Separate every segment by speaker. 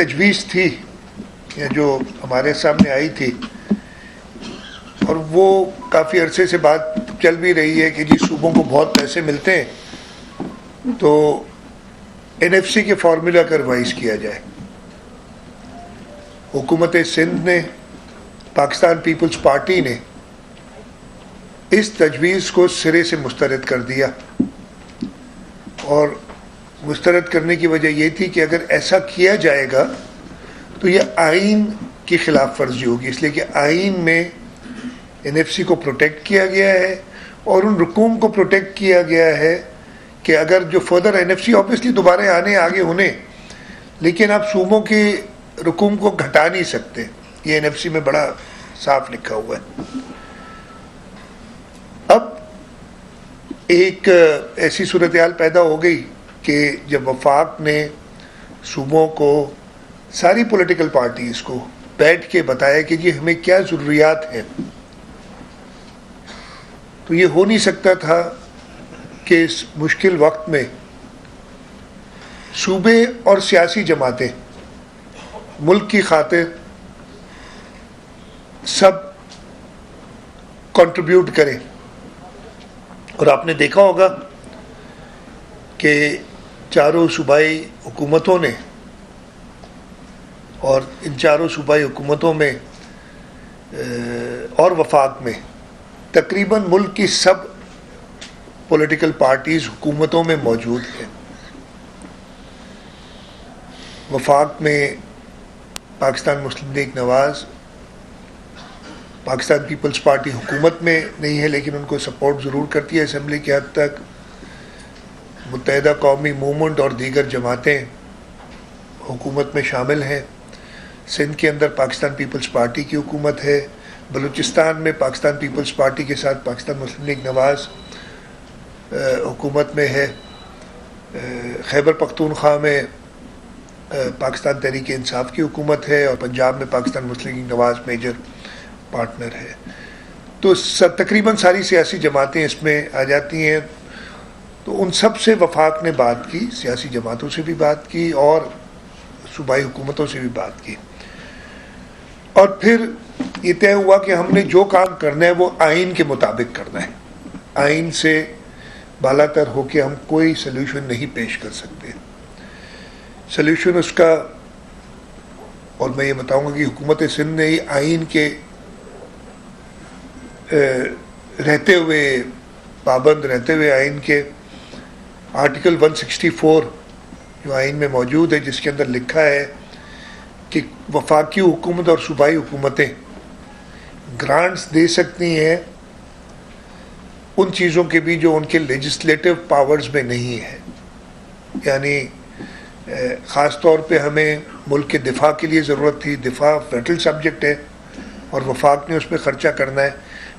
Speaker 1: تجویز تھی جو ہمارے سامنے آئی تھی، اور وہ کافی عرصے سے بات چل بھی رہی ہے کہ جی صوبوں کو بہت پیسے ملتے ہیں تو NFC کے فارمولا کا ریوائز کیا جائے۔ حکومت سندھ نے، پاکستان پیپلز پارٹی نے اس تجویز کو سرے سے مسترد کر دیا، اور مسترد کرنے کی وجہ یہ تھی کہ اگر ایسا کیا جائے گا تو یہ آئین کی خلاف ورزی ہوگی، اس لیے کہ آئین میں NFC کو پروٹیکٹ کیا گیا ہے، اور ان رقوم کو پروٹیکٹ کیا گیا ہے کہ اگر جو فردر NFC آبویسلی دوبارہ آگے ہونے، لیکن آپ صوبوں کے رقوم کو گھٹا نہیں سکتے، یہ NFC میں بڑا صاف لکھا ہوا ہے۔ اب ایک ایسی صورتحال پیدا ہو گئی کہ جب وفاق نے صوبوں کو، ساری پولیٹیکل پارٹیز کو بیٹھ کے بتایا کہ جی ہمیں کیا ضروریات ہیں، تو یہ ہو نہیں سکتا تھا کہ اس مشکل وقت میں صوبے اور سیاسی جماعتیں ملک کی خاطر سب کنٹریبیوٹ کریں۔ اور آپ نے دیکھا ہوگا کہ چاروں صوبائی حکومتوں نے، اور ان چاروں صوبائی حکومتوں میں اور وفاق میں تقریباً ملک کی سب پولیٹیکل پارٹیز حکومتوں میں موجود ہیں۔ وفاق میں پاکستان مسلم لیگ نواز، پاکستان پیپلز پارٹی حکومت میں نہیں ہے لیکن ان کو سپورٹ ضرور کرتی ہے اسمبلی کے حد تک، متحدہ قومی موومنٹ اور دیگر جماعتیں حکومت میں شامل ہیں، سندھ کے اندر پاکستان پیپلز پارٹی کی حکومت ہے، بلوچستان میں پاکستان پیپلز پارٹی کے ساتھ پاکستان مسلم لیگ نواز حکومت میں ہے، خیبر پختونخوا میں پاکستان تحریک انصاف کی حکومت ہے، اور پنجاب میں پاکستان مسلم لیگ نواز میجر پارٹنر ہے۔ تو تقریباً ساری سیاسی جماعتیں اس میں آ جاتی ہیں۔ تو ان سب سے وفاق نے بات کی، سیاسی جماعتوں سے بھی بات کی اور صوبائی حکومتوں سے بھی بات کی، اور پھر یہ طے ہوا کہ ہم نے جو کام کرنا ہے وہ آئین کے مطابق کرنا ہے، آئین سے بالا تر ہو کے ہم کوئی سلیوشن نہیں پیش کر سکتے۔ سلیوشن اس کا، اور میں یہ بتاؤں گا کہ حکومت سندھ نے آئین کے رہتے ہوئے، پابند رہتے ہوئے، آئین کے آرٹیکل 164 جو آئین میں موجود ہے، جس کے اندر لکھا ہے کہ وفاقی حکومت اور صوبائی حکومتیں گرانٹس دے سکتی ہیں ان چیزوں کے بھی جو ان کے لیجسلیٹو پاورز میں نہیں ہے، یعنی خاص طور پہ ہمیں ملک کے دفاع کے لیے ضرورت تھی، دفاع فیڈرل سبجیکٹ ہے اور وفاق نے اس پہ خرچہ کرنا ہے،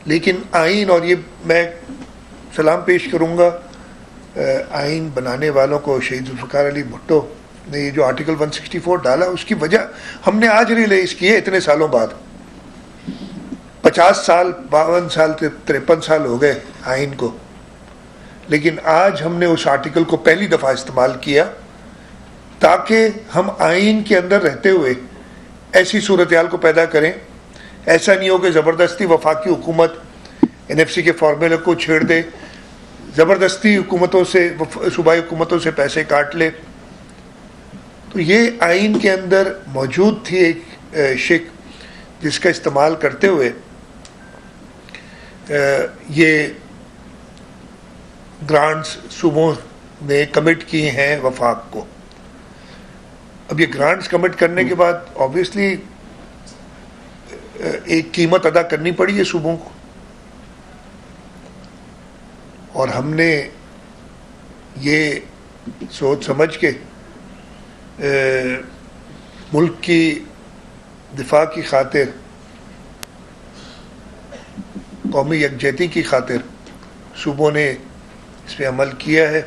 Speaker 1: لیکن آئین، اور یہ میں سلام پیش کروں گا آئین بنانے والوں کو، شہید ذوالفقار علی بھٹو نے یہ جو آرٹیکل 164 ڈالا، اس کی وجہ ہم نے آج ریلائز کی ہے اتنے سالوں بعد، 50 سال 52 سال 53 سال ہو گئے آئین کو، لیکن آج ہم نے اس آرٹیکل کو پہلی دفعہ استعمال کیا تاکہ ہم آئین کے اندر رہتے ہوئے ایسی صورتحال کو پیدا کریں۔ ایسا نہیں ہو کہ زبردستی وفاقی حکومت NFC کے فارمولے کو چھیڑ دے، زبردستی حکومتوں سے، صوبائی حکومتوں سے پیسے کاٹ لے۔ تو یہ آئین کے اندر موجود تھی ایک شک، جس کا استعمال کرتے ہوئے یہ گرانٹس صوبوں نے کمٹ کی ہیں وفاق کو۔ اب یہ گرانٹس کمٹ کرنے کے بعد آبویسلی ایک قیمت ادا کرنی پڑی ہے صوبوں کو، اور ہم نے یہ سوچ سمجھ کے ملک کی دفاع کی خاطر، قومی یکجہتی کی خاطر صوبوں نے اس پہ عمل کیا ہے۔